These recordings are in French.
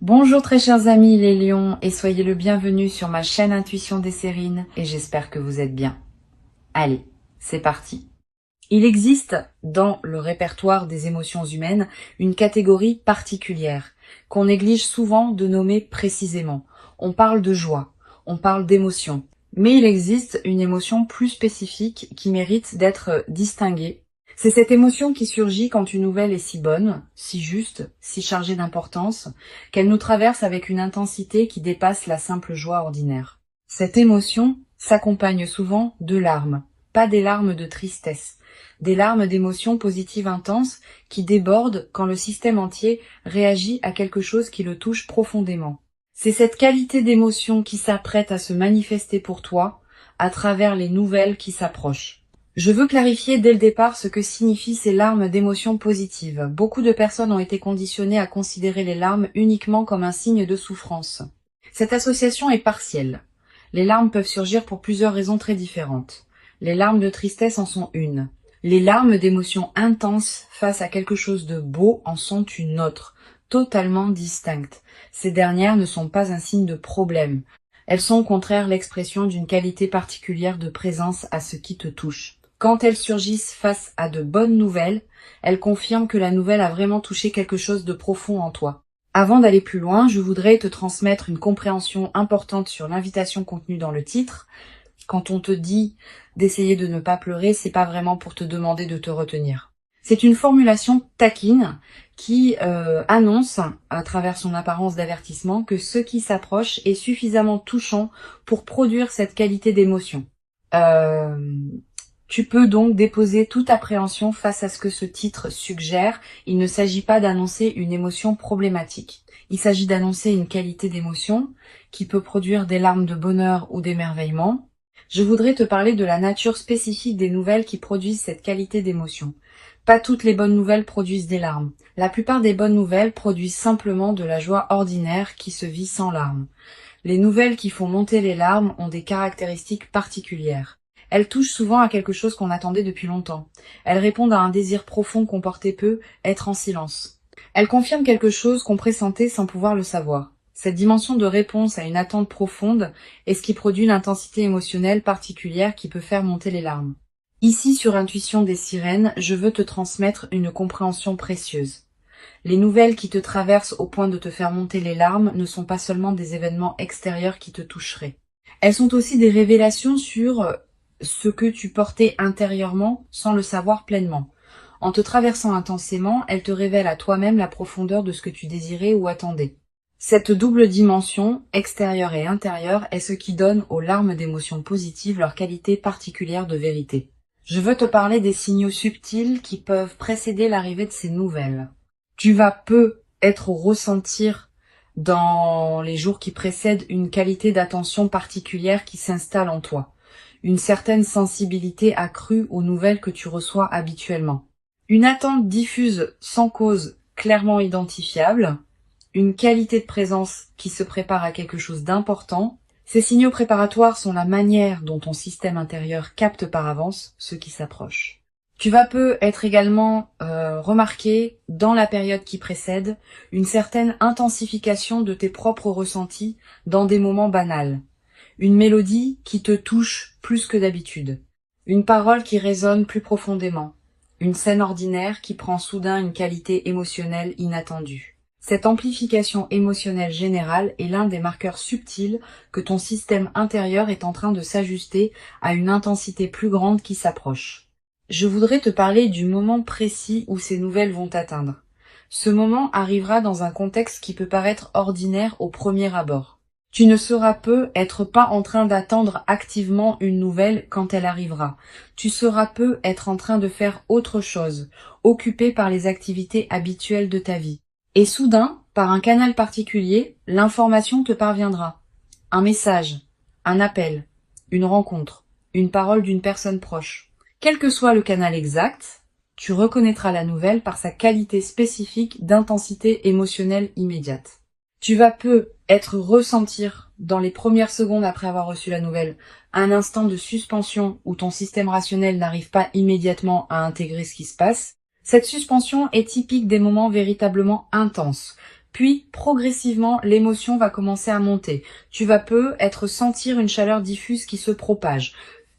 Bonjour très chers amis les lions et soyez le bienvenu sur ma chaîne Intuition des Sérines et j'espère que vous êtes bien. Allez, c'est parti. Il existe dans le répertoire des émotions humaines une catégorie particulière qu'on néglige souvent de nommer précisément. On parle de joie, on parle d'émotion, mais il existe une émotion plus spécifique qui mérite d'être distinguée. C'est cette émotion qui surgit quand une nouvelle est si bonne, si juste, si chargée d'importance, qu'elle nous traverse avec une intensité qui dépasse la simple joie ordinaire. Cette émotion s'accompagne souvent de larmes, pas des larmes de tristesse, des larmes d'émotions positives intenses qui débordent quand le système entier réagit à quelque chose qui le touche profondément. C'est cette qualité d'émotion qui s'apprête à se manifester pour toi à travers les nouvelles qui s'approchent. Je veux clarifier dès le départ ce que signifient ces larmes d'émotions positives. Beaucoup de personnes ont été conditionnées à considérer les larmes uniquement comme un signe de souffrance. Cette association est partielle. Les larmes peuvent surgir pour plusieurs raisons très différentes. Les larmes de tristesse en sont une. Les larmes d'émotions intenses face à quelque chose de beau en sont une autre, totalement distincte. Ces dernières ne sont pas un signe de problème. Elles sont au contraire l'expression d'une qualité particulière de présence à ce qui te touche. Quand elles surgissent face à de bonnes nouvelles, elles confirment que la nouvelle a vraiment touché quelque chose de profond en toi. Avant d'aller plus loin, je voudrais te transmettre une compréhension importante sur l'invitation contenue dans le titre. Quand on te dit d'essayer de ne pas pleurer, c'est pas vraiment pour te demander de te retenir. C'est une formulation taquine qui annonce, à travers son apparence d'avertissement, que ce qui s'approche est suffisamment touchant pour produire cette qualité d'émotion. Tu peux donc déposer toute appréhension face à ce que ce titre suggère. Il ne s'agit pas d'annoncer une émotion problématique. Il s'agit d'annoncer une qualité d'émotion qui peut produire des larmes de bonheur ou d'émerveillement. Je voudrais te parler de la nature spécifique des nouvelles qui produisent cette qualité d'émotion. Pas toutes les bonnes nouvelles produisent des larmes. La plupart des bonnes nouvelles produisent simplement de la joie ordinaire qui se vit sans larmes. Les nouvelles qui font monter les larmes ont des caractéristiques particulières. Elles touchent souvent à quelque chose qu'on attendait depuis longtemps. Elles répondent à un désir profond qu'on portait peu, être en silence. Elles confirment quelque chose qu'on pressentait sans pouvoir le savoir. Cette dimension de réponse à une attente profonde est ce qui produit l'intensité émotionnelle particulière qui peut faire monter les larmes. Ici, sur Intuition des Sirènes, je veux te transmettre une compréhension précieuse. Les nouvelles qui te traversent au point de te faire monter les larmes ne sont pas seulement des événements extérieurs qui te toucheraient. Elles sont aussi des révélations sur ce que tu portais intérieurement sans le savoir pleinement. En te traversant intensément, elles te révèlent à toi-même la profondeur de ce que tu désirais ou attendais. Cette double dimension, extérieure et intérieure, est ce qui donne aux larmes d'émotions positives leur qualité particulière de vérité. Je veux te parler des signaux subtils qui peuvent précéder l'arrivée de ces nouvelles. Tu vas peut-être ressentir dans les jours qui précèdent une qualité d'attention particulière qui s'installe en toi. Une certaine sensibilité accrue aux nouvelles que tu reçois habituellement. Une attente diffuse sans cause clairement identifiable, une qualité de présence qui se prépare à quelque chose d'important. Ces signaux préparatoires sont la manière dont ton système intérieur capte par avance ce qui s'approche. Tu vas peut-être également remarquer, dans la période qui précède, une certaine intensification de tes propres ressentis dans des moments banals. Une mélodie qui te touche plus que d'habitude. Une parole qui résonne plus profondément. Une scène ordinaire qui prend soudain une qualité émotionnelle inattendue. Cette amplification émotionnelle générale est l'un des marqueurs subtils que ton système intérieur est en train de s'ajuster à une intensité plus grande qui s'approche. Je voudrais te parler du moment précis où ces nouvelles vont t'atteindre. Ce moment arrivera dans un contexte qui peut paraître ordinaire au premier abord. Tu ne seras peut-être pas en train d'attendre activement une nouvelle quand elle arrivera. Tu seras peut-être en train de faire autre chose, occupé par les activités habituelles de ta vie. Et soudain, par un canal particulier, l'information te parviendra. Un message, un appel, une rencontre, une parole d'une personne proche. Quel que soit le canal exact, tu reconnaîtras la nouvelle par sa qualité spécifique d'intensité émotionnelle immédiate. Tu vas peut-être ressentir, dans les premières secondes après avoir reçu la nouvelle, un instant de suspension où ton système rationnel n'arrive pas immédiatement à intégrer ce qui se passe. Cette suspension est typique des moments véritablement intenses, Puis, progressivement, l'émotion va commencer à monter. Tu vas peu être sentir une chaleur diffuse qui se propage,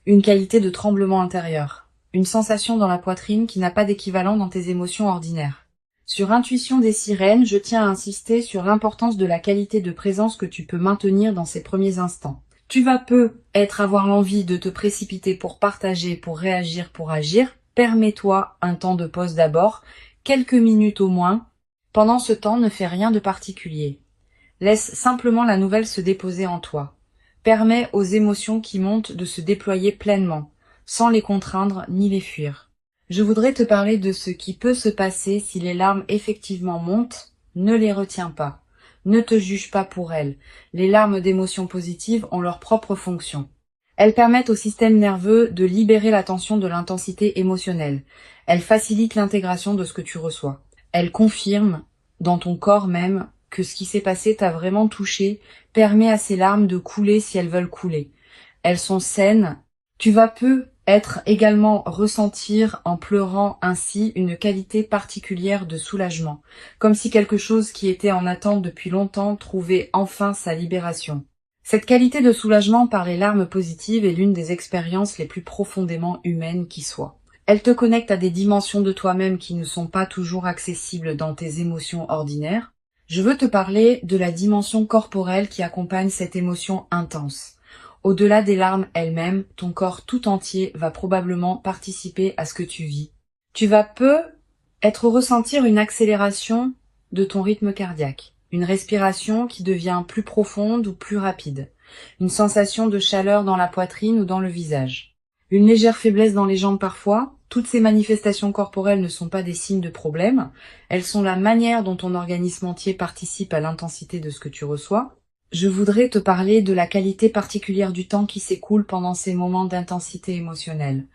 une qualité de tremblement intérieur, une sensation dans la poitrine qui n'a pas d'équivalent dans tes émotions ordinaires. Sur Intuition des sirènes, je tiens à insister sur l'importance de la qualité de présence que tu peux maintenir dans ces premiers instants. Tu vas peu avoir l'envie de te précipiter pour partager, pour réagir, pour agir. Permets-toi un temps de pause d'abord, quelques minutes au moins. Pendant ce temps, ne fais rien de particulier. Laisse simplement la nouvelle se déposer en toi. Permets aux émotions qui montent de se déployer pleinement, sans les contraindre ni les fuir. Je voudrais te parler de ce qui peut se passer si les larmes effectivement montent. Ne les retiens pas. Ne te juge pas pour elles. Les larmes d'émotions positives ont leur propre fonction. Elles permettent au système nerveux de libérer la tension de l'intensité émotionnelle. Elles facilitent l'intégration de ce que tu reçois. Elles confirment, dans ton corps même, que ce qui s'est passé t'a vraiment touché, permet à ces larmes de couler si elles veulent couler. Elles sont saines. Tu vas peu également ressentir en pleurant ainsi une qualité particulière de soulagement, comme si quelque chose qui était en attente depuis longtemps trouvait enfin sa libération. Cette qualité de soulagement par les larmes positives est l'une des expériences les plus profondément humaines qui soient. Elle te connecte à des dimensions de toi-même qui ne sont pas toujours accessibles dans tes émotions ordinaires. Je veux te parler de la dimension corporelle qui accompagne cette émotion intense. Au-delà des larmes elles-mêmes, ton corps tout entier va probablement participer à ce que tu vis. Tu vas peu ressentir une accélération de ton rythme cardiaque, une respiration qui devient plus profonde ou plus rapide, une sensation de chaleur dans la poitrine ou dans le visage, une légère faiblesse dans les jambes parfois. Toutes ces manifestations corporelles ne sont pas des signes de problème, elles sont la manière dont ton organisme entier participe à l'intensité de ce que tu reçois. Je voudrais te parler de la qualité particulière du temps qui s'écoule pendant ces moments d'intensité émotionnelle.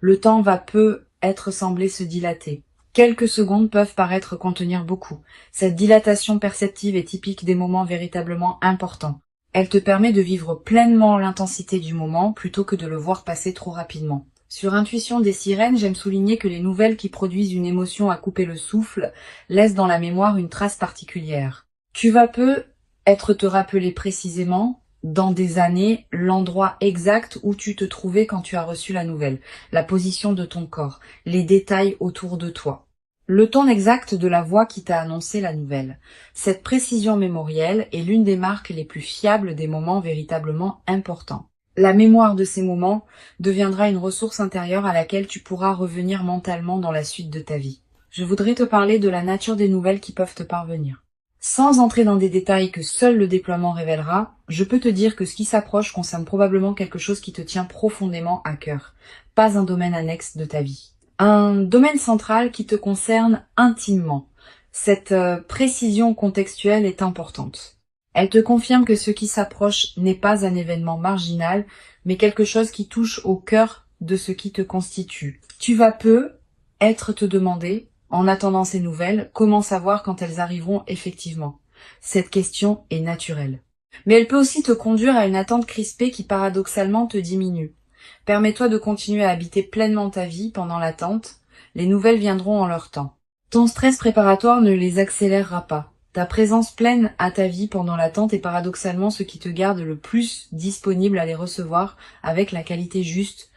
Le temps va peu sembler se dilater. Quelques secondes peuvent paraître contenir beaucoup. Cette dilatation perceptive est typique des moments véritablement importants. Elle te permet de vivre pleinement l'intensité du moment plutôt que de le voir passer trop rapidement. Sur Intuition des sirènes, j'aime souligner que les nouvelles qui produisent une émotion à couper le souffle laissent dans la mémoire une trace particulière. Tu vas peu te rappeler précisément, dans des années, l'endroit exact où tu te trouvais quand tu as reçu la nouvelle, la position de ton corps, les détails autour de toi, le ton exact de la voix qui t'a annoncé la nouvelle. Cette précision mémorielle est l'une des marques les plus fiables des moments véritablement importants. La mémoire de ces moments deviendra une ressource intérieure à laquelle tu pourras revenir mentalement dans la suite de ta vie. Je voudrais te parler de la nature des nouvelles qui peuvent te parvenir. Sans entrer dans des détails que seul le déploiement révélera, je peux te dire que ce qui s'approche concerne probablement quelque chose qui te tient profondément à cœur, pas un domaine annexe de ta vie. Un domaine central qui te concerne intimement. Cette précision contextuelle est importante. Elle te confirme que ce qui s'approche n'est pas un événement marginal, mais quelque chose qui touche au cœur de ce qui te constitue. Tu vas peu te demander, en attendant ces nouvelles, comment savoir quand elles arriveront effectivement? Cette question est naturelle. Mais elle peut aussi te conduire à une attente crispée qui paradoxalement te diminue. Permets-toi de continuer à habiter pleinement ta vie pendant l'attente. Les nouvelles viendront en leur temps. Ton stress préparatoire ne les accélérera pas. Ta présence pleine à ta vie pendant l'attente est paradoxalement ce qui te garde le plus disponible à les recevoir avec la qualité juste.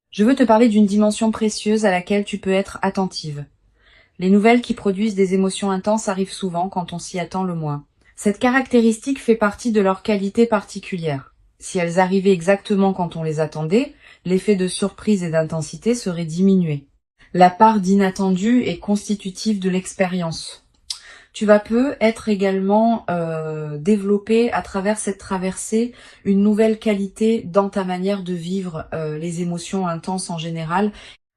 Je veux te parler d'une dimension précieuse à laquelle tu peux être attentive. Les nouvelles qui produisent des émotions intenses arrivent souvent quand on s'y attend le moins. Cette caractéristique fait partie de leur qualité particulière. Si elles arrivaient exactement quand on les attendait, l'effet de surprise et d'intensité serait diminué. La part d'inattendu est constitutive de l'expérience. Tu vas peu également développer à travers cette traversée une nouvelle qualité dans ta manière de vivre les émotions intenses en général.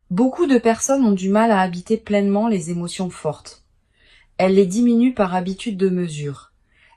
Beaucoup de personnes ont du mal à habiter pleinement les émotions fortes. Elles les diminuent par habitude de mesure.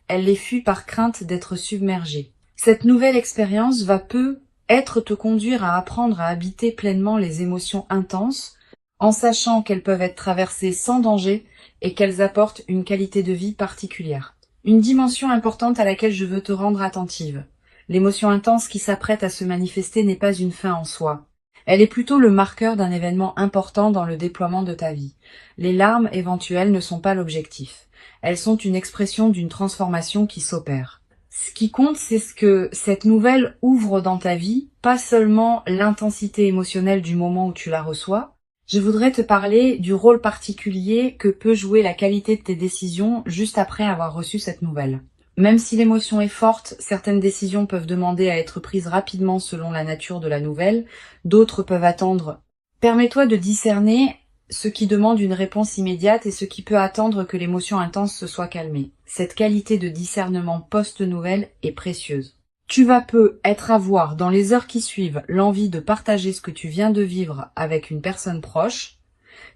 Elles les fuient par crainte d'être submergées. Cette nouvelle expérience va peu te conduire à apprendre à habiter pleinement les émotions intenses, en sachant qu'elles peuvent être traversées sans danger et qu'elles apportent une qualité de vie particulière. Une dimension importante à laquelle je veux te rendre attentive. L'émotion intense qui s'apprête à se manifester n'est pas une fin en soi. Elle est plutôt le marqueur d'un événement important dans le déploiement de ta vie. Les larmes éventuelles ne sont pas l'objectif. elles sont une expression d'une transformation qui s'opère. Ce qui compte, c'est ce que cette nouvelle ouvre dans ta vie, pas seulement l'intensité émotionnelle du moment où tu la reçois. Je voudrais te parler du rôle particulier que peut jouer la qualité de tes décisions juste après avoir reçu cette nouvelle. Même si l'émotion est forte, certaines décisions peuvent demander à être prises rapidement selon la nature de la nouvelle, d'autres peuvent attendre. Permets-toi de discerner ce qui demande une réponse immédiate et ce qui peut attendre que l'émotion intense se soit calmée. Cette qualité de discernement post-nouvelle est précieuse. Tu vas peu être à voir dans les heures qui suivent l'envie de partager ce que tu viens de vivre avec une personne proche.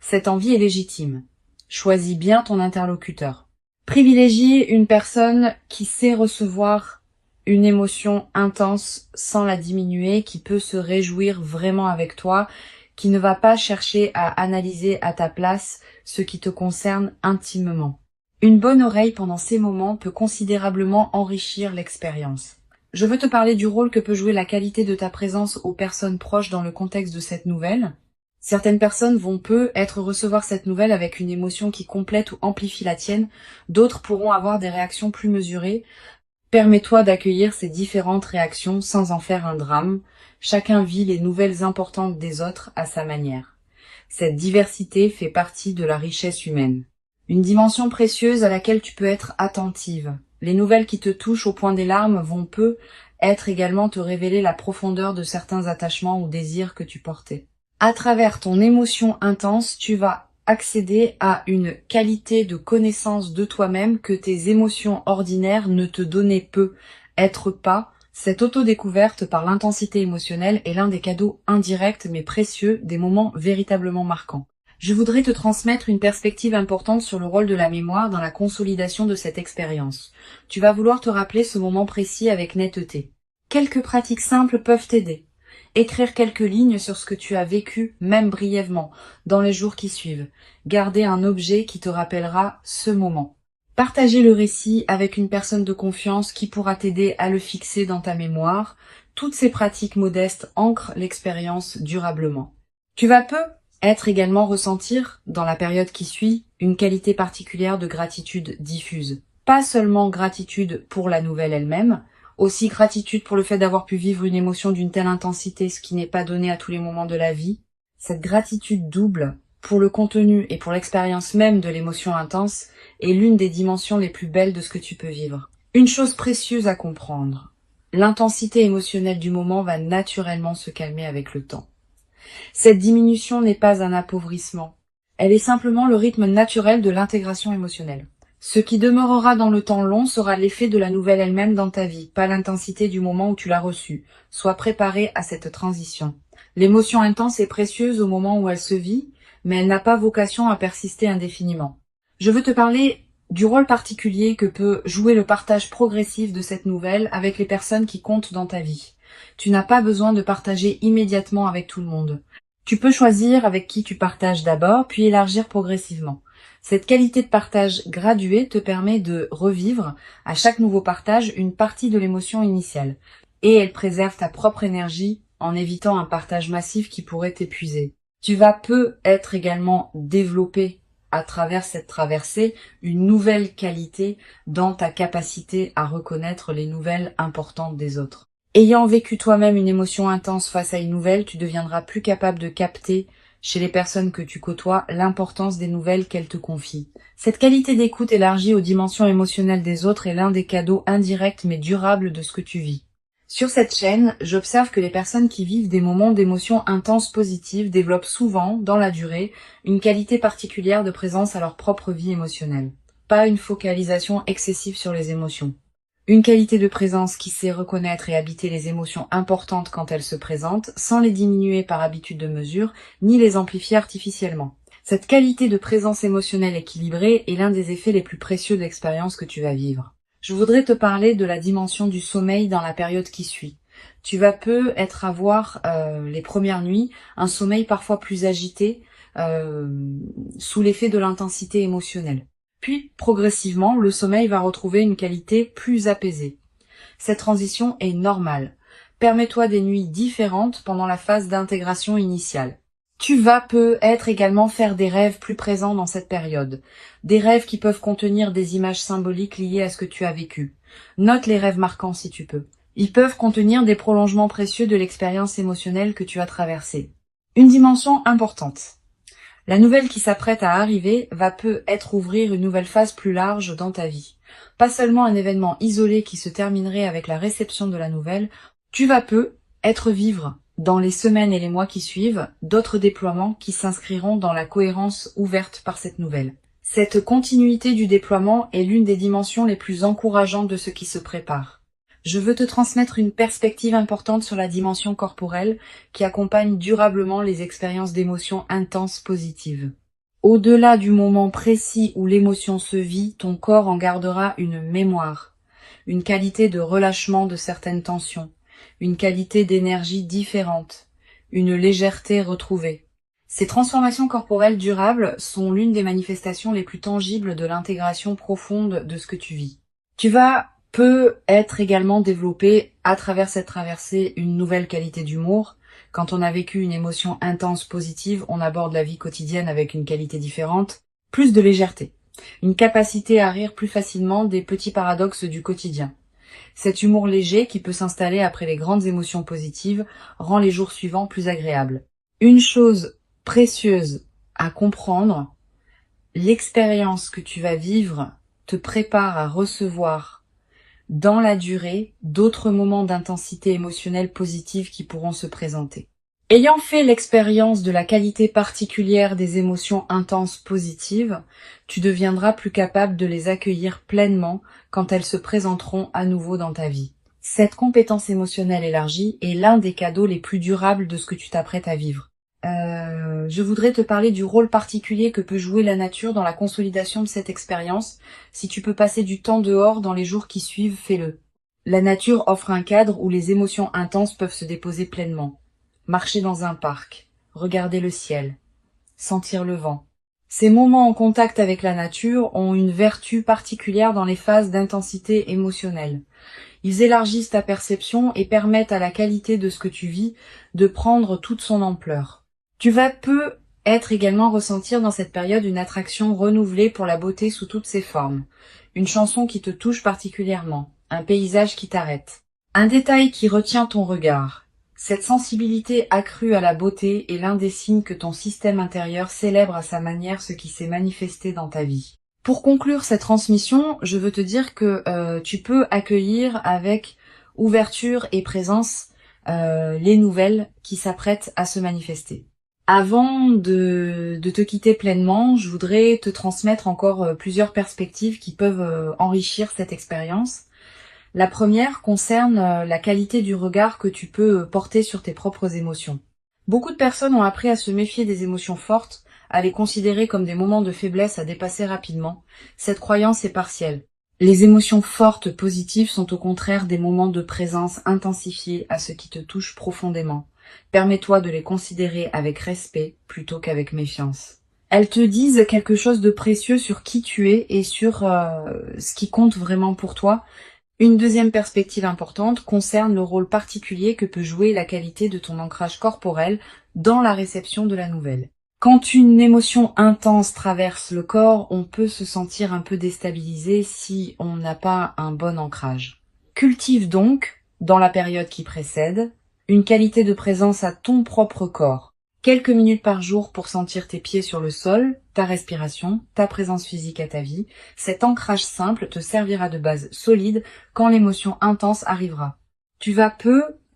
Cette envie est légitime. Choisis bien ton interlocuteur. Privilégie une personne qui sait recevoir une émotion intense sans la diminuer, qui peut se réjouir vraiment avec toi, qui ne va pas chercher à analyser à ta place ce qui te concerne intimement. Une bonne oreille pendant ces moments peut considérablement enrichir l'expérience. Je veux te parler du rôle que peut jouer la qualité de ta présence aux personnes proches dans le contexte de cette nouvelle. Certaines personnes vont recevoir cette nouvelle avec une émotion qui complète ou amplifie la tienne, d'autres pourront avoir des réactions plus mesurées. Permets-toi d'accueillir ces différentes réactions sans en faire un drame. Chacun vit les nouvelles importantes des autres à sa manière. Cette diversité fait partie de la richesse humaine. Une dimension précieuse à laquelle tu peux être attentive. Les nouvelles qui te touchent au point des larmes vont être également te révéler la profondeur de certains attachements ou désirs que tu portais. À travers ton émotion intense, tu vas accéder à une qualité de connaissance de toi-même que tes émotions ordinaires ne te donnaient peu. Cette autodécouverte par l'intensité émotionnelle est l'un des cadeaux indirects mais précieux des moments véritablement marquants. Je voudrais te transmettre une perspective importante sur le rôle de la mémoire dans la consolidation de cette expérience. Tu vas vouloir te rappeler ce moment précis avec netteté. Quelques pratiques simples peuvent t'aider. Écrire quelques lignes sur ce que tu as vécu, même brièvement, dans les jours qui suivent. Garder un objet qui te rappellera ce moment. Partager le récit avec une personne de confiance qui pourra t'aider à le fixer dans ta mémoire. Toutes ces pratiques modestes ancrent l'expérience durablement. Tu vas également ressentir, dans la période qui suit, une qualité particulière de gratitude diffuse. Pas seulement gratitude pour la nouvelle elle-même, aussi gratitude pour le fait d'avoir pu vivre une émotion d'une telle intensité, ce qui n'est pas donné à tous les moments de la vie. Cette gratitude double, pour le contenu et pour l'expérience même de l'émotion intense, est l'une des dimensions les plus belles de ce que tu peux vivre. Une chose précieuse à comprendre, l'intensité émotionnelle du moment va naturellement se calmer avec le temps. Cette diminution n'est pas un appauvrissement, elle est simplement le rythme naturel de l'intégration émotionnelle. Ce qui demeurera dans le temps long sera l'effet de la nouvelle elle-même dans ta vie, pas l'intensité du moment où tu l'as reçue. Sois préparé à cette transition. L'émotion intense est précieuse au moment où elle se vit, mais elle n'a pas vocation à persister indéfiniment. Je veux te parler du rôle particulier que peut jouer le partage progressif de cette nouvelle avec les personnes qui comptent dans ta vie. Tu n'as pas besoin de partager immédiatement avec tout le monde. Tu peux choisir avec qui tu partages d'abord, puis élargir progressivement. Cette qualité de partage gradué te permet de revivre à chaque nouveau partage une partie de l'émotion initiale. Et elle préserve ta propre énergie en évitant un partage massif qui pourrait t'épuiser. Tu vas être également développé à travers cette traversée une nouvelle qualité dans ta capacité à reconnaître les nouvelles importantes des autres. Ayant vécu toi-même une émotion intense face à une nouvelle, tu deviendras plus capable de capter chez les personnes que tu côtoies l'importance des nouvelles qu'elles te confient. Cette qualité d'écoute élargie aux dimensions émotionnelles des autres est l'un des cadeaux indirects mais durables de ce que tu vis. Sur cette chaîne, j'observe que les personnes qui vivent des moments d'émotions intenses positives développent souvent, dans la durée, une qualité particulière de présence à leur propre vie émotionnelle. Pas une focalisation excessive sur les émotions. Une qualité de présence qui sait reconnaître et habiter les émotions importantes quand elles se présentent, sans les diminuer par habitude de mesure, ni les amplifier artificiellement. Cette qualité de présence émotionnelle équilibrée est l'un des effets les plus précieux de l'expérience que tu vas vivre. Je voudrais te parler de la dimension du sommeil dans la période qui suit. Tu vas avoir les premières nuits un sommeil parfois plus agité sous l'effet de l'intensité émotionnelle. Puis, progressivement, le sommeil va retrouver une qualité plus apaisée. Cette transition est normale. Permets-toi des nuits différentes pendant la phase d'intégration initiale. Tu vas peut-être également faire des rêves plus présents dans cette période. Des rêves qui peuvent contenir des images symboliques liées à ce que tu as vécu. Note les rêves marquants si tu peux. Ils peuvent contenir des prolongements précieux de l'expérience émotionnelle que tu as traversée. Une dimension importante. La nouvelle qui s'apprête à arriver va peut-être ouvrir une nouvelle phase plus large dans ta vie. Pas seulement un événement isolé qui se terminerait avec la réception de la nouvelle, tu vas peut-être vivre dans les semaines et les mois qui suivent, d'autres déploiements qui s'inscriront dans la cohérence ouverte par cette nouvelle. Cette continuité du déploiement est l'une des dimensions les plus encourageantes de ce qui se prépare. Je veux te transmettre une perspective importante sur la dimension corporelle qui accompagne durablement les expériences d'émotions intenses positives. Au-delà du moment précis où l'émotion se vit, ton corps en gardera une mémoire, une qualité de relâchement de certaines tensions, une qualité d'énergie différente, une légèreté retrouvée. Ces transformations corporelles durables sont l'une des manifestations les plus tangibles de l'intégration profonde de ce que tu vis. Tu vas peut-être également développer à travers cette traversée une nouvelle qualité d'humour. Quand on a vécu une émotion intense positive, on aborde la vie quotidienne avec une qualité différente, plus de légèreté, une capacité à rire plus facilement des petits paradoxes du quotidien. Cet humour léger qui peut s'installer après les grandes émotions positives rend les jours suivants plus agréables. Une chose précieuse à comprendre, l'expérience que tu vas vivre te prépare à recevoir dans la durée d'autres moments d'intensité émotionnelle positive qui pourront se présenter. Ayant fait l'expérience de la qualité particulière des émotions intenses positives, tu deviendras plus capable de les accueillir pleinement quand elles se présenteront à nouveau dans ta vie. Cette compétence émotionnelle élargie est l'un des cadeaux les plus durables de ce que tu t'apprêtes à vivre. Je voudrais te parler du rôle particulier que peut jouer la nature dans la consolidation de cette expérience. Si tu peux passer du temps dehors dans les jours qui suivent, fais-le. La nature offre un cadre où les émotions intenses peuvent se déposer pleinement. Marcher dans un parc, regarder le ciel, sentir le vent. Ces moments en contact avec la nature ont une vertu particulière dans les phases d'intensité émotionnelle. Ils élargissent ta perception et permettent à la qualité de ce que tu vis de prendre toute son ampleur. Tu vas peut-être également ressentir dans cette période une attraction renouvelée pour la beauté sous toutes ses formes. Une chanson qui te touche particulièrement, un paysage qui t'arrête, un détail qui retient ton regard. Cette sensibilité accrue à la beauté est l'un des signes que ton système intérieur célèbre à sa manière ce qui s'est manifesté dans ta vie. Pour conclure cette transmission, je veux te dire que tu peux accueillir avec ouverture et présence les nouvelles qui s'apprêtent à se manifester. Avant de te quitter pleinement, je voudrais te transmettre encore plusieurs perspectives qui peuvent enrichir cette expérience. La première concerne la qualité du regard que tu peux porter sur tes propres émotions. Beaucoup de personnes ont appris à se méfier des émotions fortes, à les considérer comme des moments de faiblesse à dépasser rapidement. Cette croyance est partielle. Les émotions fortes positives sont au contraire des moments de présence intensifiés à ce qui te touche profondément. Permets-toi de les considérer avec respect plutôt qu'avec méfiance. Elles te disent quelque chose de précieux sur qui tu es et sur ce qui compte vraiment pour toi. Une deuxième perspective importante concerne le rôle particulier que peut jouer la qualité de ton ancrage corporel dans la réception de la nouvelle. Quand une émotion intense traverse le corps, on peut se sentir un peu déstabilisé si on n'a pas un bon ancrage. Cultive donc, dans la période qui précède, une qualité de présence à ton propre corps. Quelques minutes par jour pour sentir tes pieds sur le sol, ta respiration, ta présence physique à ta vie. Cet ancrage simple te servira de base solide quand l'émotion intense arrivera. Tu vas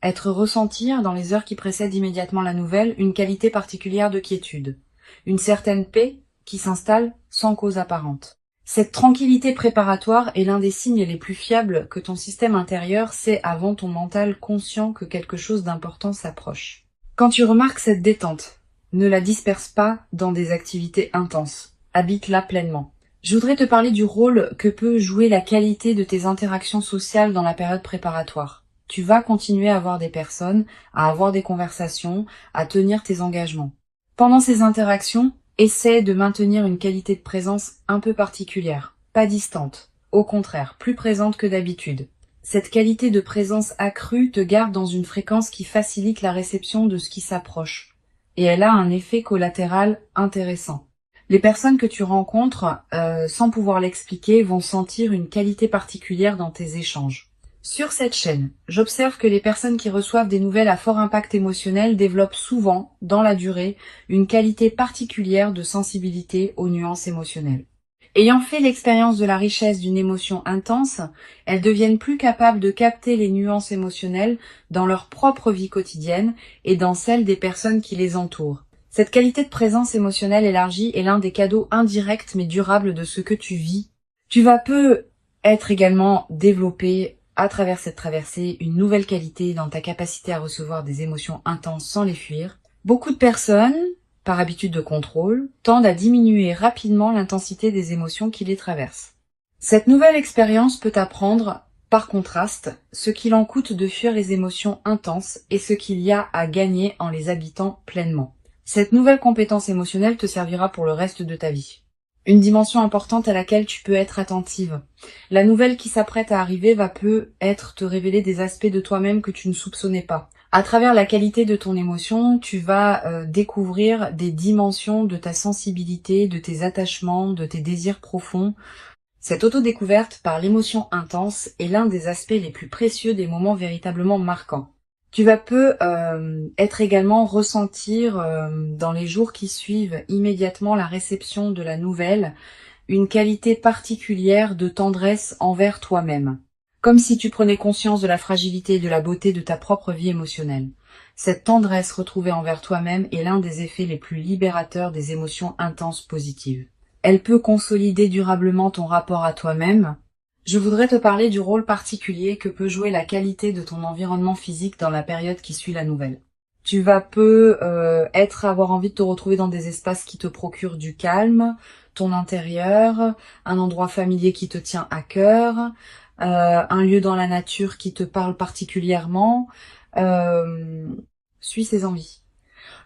être ressentir dans les heures qui précèdent immédiatement la nouvelle une qualité particulière de quiétude, une certaine paix qui s'installe sans cause apparente. Cette tranquillité préparatoire est l'un des signes les plus fiables que ton système intérieur sait avant ton mental conscient que quelque chose d'important s'approche. Quand tu remarques cette détente, ne la disperse pas dans des activités intenses. Habite-la pleinement. Je voudrais te parler du rôle que peut jouer la qualité de tes interactions sociales dans la période préparatoire. Tu vas continuer à voir des personnes, à avoir des conversations, à tenir tes engagements. Pendant ces interactions, essaie de maintenir une qualité de présence un peu particulière, pas distante, au contraire, plus présente que d'habitude. Cette qualité de présence accrue te garde dans une fréquence qui facilite la réception de ce qui s'approche. et elle a un effet collatéral intéressant. Les personnes que tu rencontres, sans pouvoir l'expliquer, vont sentir une qualité particulière dans tes échanges. Sur cette chaîne, j'observe que les personnes qui reçoivent des nouvelles à fort impact émotionnel développent souvent, dans la durée, une qualité particulière de sensibilité aux nuances émotionnelles. Ayant fait l'expérience de la richesse d'une émotion intense, elles deviennent plus capables de capter les nuances émotionnelles dans leur propre vie quotidienne et dans celle des personnes qui les entourent. Cette qualité de présence émotionnelle élargie est l'un des cadeaux indirects mais durables de ce que tu vis. Tu vas peu être également développé à travers cette traversée une nouvelle qualité dans ta capacité à recevoir des émotions intenses sans les fuir. Beaucoup de personnes, par habitude de contrôle, tendent à diminuer rapidement l'intensité des émotions qui les traversent. Cette nouvelle expérience peut t'apprendre, par contraste, ce qu'il en coûte de fuir les émotions intenses et ce qu'il y a à gagner en les habitant pleinement. Cette nouvelle compétence émotionnelle te servira pour le reste de ta vie. Une dimension importante à laquelle tu peux être attentive. La nouvelle qui s'apprête à arriver va peut-être te révéler des aspects de toi-même que tu ne soupçonnais pas. À travers la qualité de ton émotion, tu vas découvrir des dimensions de ta sensibilité, de tes attachements, de tes désirs profonds. Cette autodécouverte par l'émotion intense est l'un des aspects les plus précieux des moments véritablement marquants. Tu vas être également ressentir dans les jours qui suivent immédiatement la réception de la nouvelle une qualité particulière de tendresse envers toi-même, comme si tu prenais conscience de la fragilité et de la beauté de ta propre vie émotionnelle. Cette tendresse retrouvée envers toi-même est l'un des effets les plus libérateurs des émotions intenses positives. Elle peut consolider durablement ton rapport à toi-même. Je voudrais te parler du rôle particulier que peut jouer la qualité de ton environnement physique dans la période qui suit la nouvelle. Tu vas avoir envie de te retrouver dans des espaces qui te procurent du calme, ton intérieur, un endroit familier qui te tient à cœur, un lieu dans la nature qui te parle particulièrement. Suis ses envies.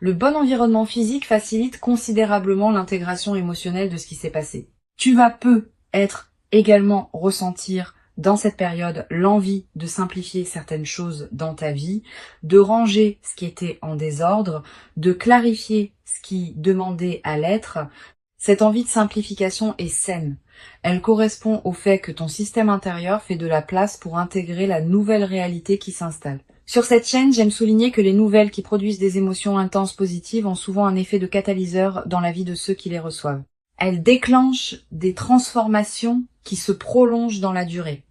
Le bon environnement physique facilite considérablement l'intégration émotionnelle de ce qui s'est passé. Tu vas également ressentir dans cette période l'envie de simplifier certaines choses dans ta vie, de ranger ce qui était en désordre, de clarifier ce qui demandait à l'être. Cette envie de simplification est saine. Elle correspond au fait que ton système intérieur fait de la place pour intégrer la nouvelle réalité qui s'installe. Sur cette chaîne, j'aime souligner que les nouvelles qui produisent des émotions intenses positives ont souvent un effet de catalyseur dans la vie de ceux qui les reçoivent. Elles déclenchent des transformations qui se prolongent dans la durée.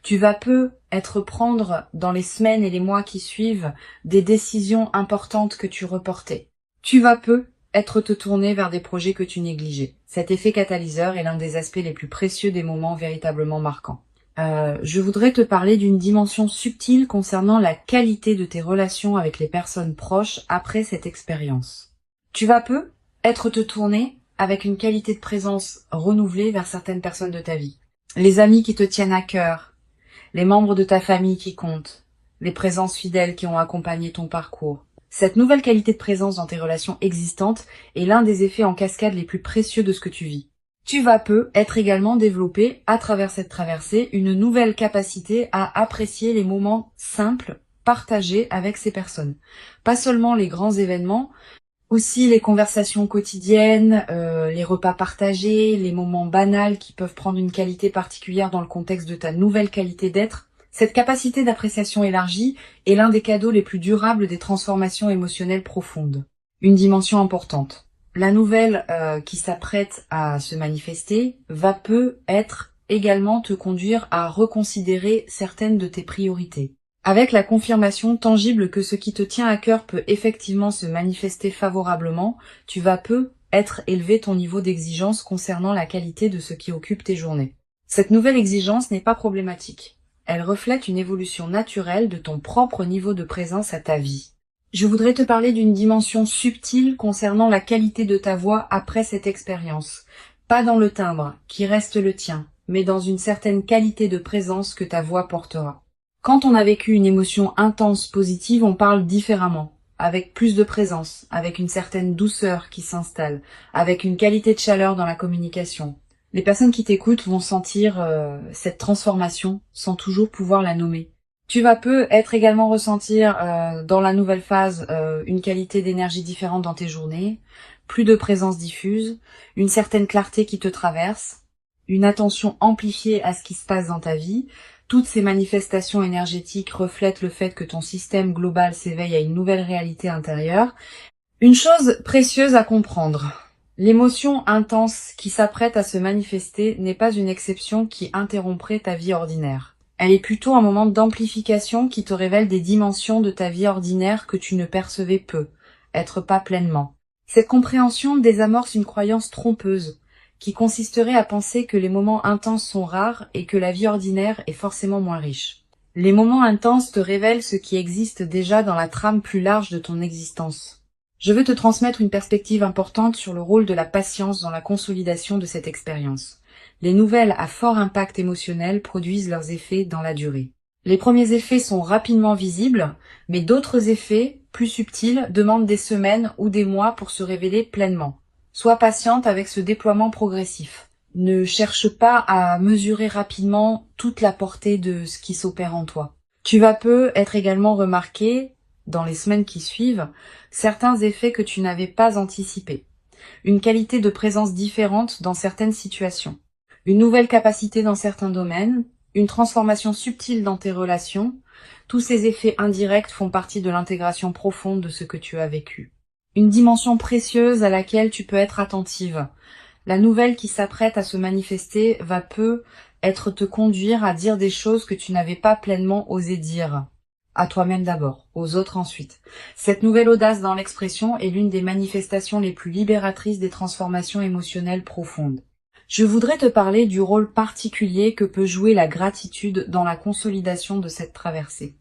Tu vas prendre dans les semaines et les mois qui suivent des décisions importantes que tu reportais. Tu vas te tourner vers des projets que tu négligeais. Cet effet catalyseur est l'un des aspects les plus précieux des moments véritablement marquants. Je voudrais te parler d'une dimension subtile concernant la qualité de tes relations avec les personnes proches après cette expérience. Tu vas te tourner avec une qualité de présence renouvelée vers certaines personnes de ta vie. Les amis qui te tiennent à cœur, les membres de ta famille qui comptent, les présences fidèles qui ont accompagné ton parcours. Cette nouvelle qualité de présence dans tes relations existantes est l'un des effets en cascade les plus précieux de ce que tu vis. Tu vas être également développer, à travers cette traversée, une nouvelle capacité à apprécier les moments simples partagés avec ces personnes. Pas seulement les grands événements, aussi les conversations quotidiennes, les repas partagés, les moments banals qui peuvent prendre une qualité particulière dans le contexte de ta nouvelle qualité d'être. Cette capacité d'appréciation élargie est l'un des cadeaux les plus durables des transformations émotionnelles profondes. Une dimension importante. La nouvelle qui s'apprête à se manifester va être également te conduire à reconsidérer certaines de tes priorités. Avec la confirmation tangible que ce qui te tient à cœur peut effectivement se manifester favorablement, tu vas élever ton niveau d'exigence concernant la qualité de ce qui occupe tes journées. Cette nouvelle exigence n'est pas problématique. Elle reflète une évolution naturelle de ton propre niveau de présence à ta vie. Je voudrais te parler d'une dimension subtile concernant la qualité de ta voix après cette expérience. Pas dans le timbre, qui reste le tien, mais dans une certaine qualité de présence que ta voix portera. Quand on a vécu une émotion intense positive, on parle différemment, avec plus de présence, avec une certaine douceur qui s'installe, avec une qualité de chaleur dans la communication. Les personnes qui t'écoutent vont sentir cette transformation sans toujours pouvoir la nommer. Tu vas peut-être également ressentir dans la nouvelle phase une qualité d'énergie différente dans tes journées, plus de présence diffuse, une certaine clarté qui te traverse, une attention amplifiée à ce qui se passe dans ta vie. Toutes ces manifestations énergétiques reflètent le fait que ton système global s'éveille à une nouvelle réalité intérieure. Une chose précieuse à comprendre. L'émotion intense qui s'apprête à se manifester n'est pas une exception qui interromprait ta vie ordinaire. Elle est plutôt un moment d'amplification qui te révèle des dimensions de ta vie ordinaire que tu ne percevais peu, être pas pleinement. Cette compréhension désamorce une croyance trompeuse, qui consisterait à penser que les moments intenses sont rares et que la vie ordinaire est forcément moins riche. Les moments intenses te révèlent ce qui existe déjà dans la trame plus large de ton existence. Je veux te transmettre une perspective importante sur le rôle de la patience dans la consolidation de cette expérience. Les nouvelles à fort impact émotionnel produisent leurs effets dans la durée. Les premiers effets sont rapidement visibles, mais d'autres effets, plus subtils, demandent des semaines ou des mois pour se révéler pleinement. Sois patiente avec ce déploiement progressif. Ne cherche pas à mesurer rapidement toute la portée de ce qui s'opère en toi. Tu vas peut-être également remarquer, dans les semaines qui suivent, certains effets que tu n'avais pas anticipés. Une qualité de présence différente dans certaines situations. Une nouvelle capacité dans certains domaines. Une transformation subtile dans tes relations. Tous ces effets indirects font partie de l'intégration profonde de ce que tu as vécu. Une dimension précieuse à laquelle tu peux être attentive. La nouvelle qui s'apprête à se manifester va peut-être te conduire à dire des choses que tu n'avais pas pleinement osé dire. À toi-même d'abord, aux autres ensuite. Cette nouvelle audace dans l'expression est l'une des manifestations les plus libératrices des transformations émotionnelles profondes. Je voudrais te parler du rôle particulier que peut jouer la gratitude dans la consolidation de cette traversée.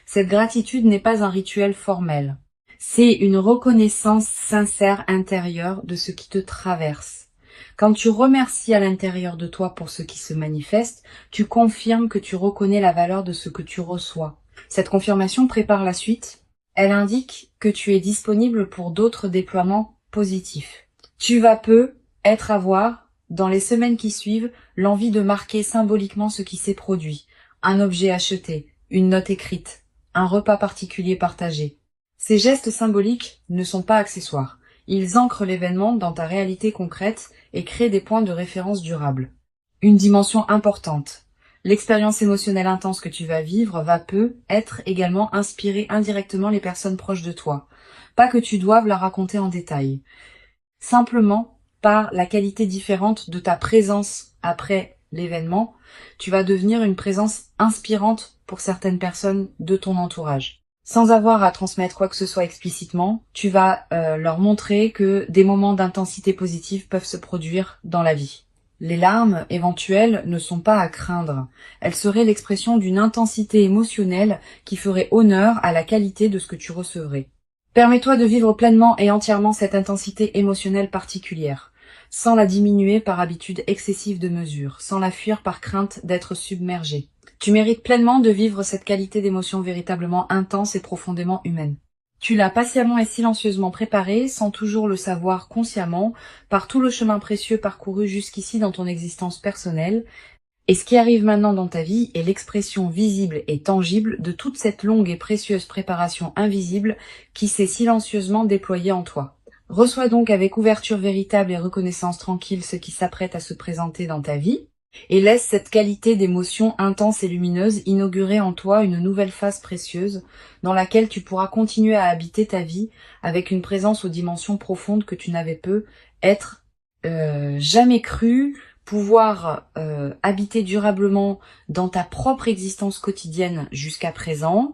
Cette gratitude n'est pas un rituel formel. C'est une reconnaissance sincère intérieure de ce qui te traverse. Quand tu remercies à l'intérieur de toi pour ce qui se manifeste, tu confirmes que tu reconnais la valeur de ce que tu reçois. Cette confirmation prépare la suite. Elle indique que tu es disponible pour d'autres déploiements positifs. Tu vas peut-être avoir, dans les semaines qui suivent, l'envie de marquer symboliquement ce qui s'est produit. Un objet acheté, une note écrite, un repas particulier partagé. Ces gestes symboliques ne sont pas accessoires. Ils ancrent l'événement dans ta réalité concrète et créent des points de référence durables. Une dimension importante. L'expérience émotionnelle intense que tu vas vivre va peut-être également inspirer indirectement les personnes proches de toi. Pas que tu doives la raconter en détail. Simplement, par la qualité différente de ta présence après l'événement, tu vas devenir une présence inspirante pour certaines personnes de ton entourage. Sans avoir à transmettre quoi que ce soit explicitement, tu vas leur montrer que des moments d'intensité positive peuvent se produire dans la vie. Les larmes éventuelles ne sont pas à craindre. Elles seraient l'expression d'une intensité émotionnelle qui ferait honneur à la qualité de ce que tu recevrais. Permets-toi de vivre pleinement et entièrement cette intensité émotionnelle particulière, sans la diminuer par habitude excessive de mesure, sans la fuir par crainte d'être submergée. Tu mérites pleinement de vivre cette qualité d'émotion véritablement intense et profondément humaine. Tu l'as patiemment et silencieusement préparée, sans toujours le savoir consciemment, par tout le chemin précieux parcouru jusqu'ici dans ton existence personnelle, et ce qui arrive maintenant dans ta vie est l'expression visible et tangible de toute cette longue et précieuse préparation invisible qui s'est silencieusement déployée en toi. Reçois donc avec ouverture véritable et reconnaissance tranquille ce qui s'apprête à se présenter dans ta vie, et laisse cette qualité d'émotion intense et lumineuse inaugurer en toi une nouvelle phase précieuse dans laquelle tu pourras continuer à habiter ta vie avec une présence aux dimensions profondes que tu n'avais peut-être jamais cru pouvoir habiter durablement dans ta propre existence quotidienne jusqu'à présent,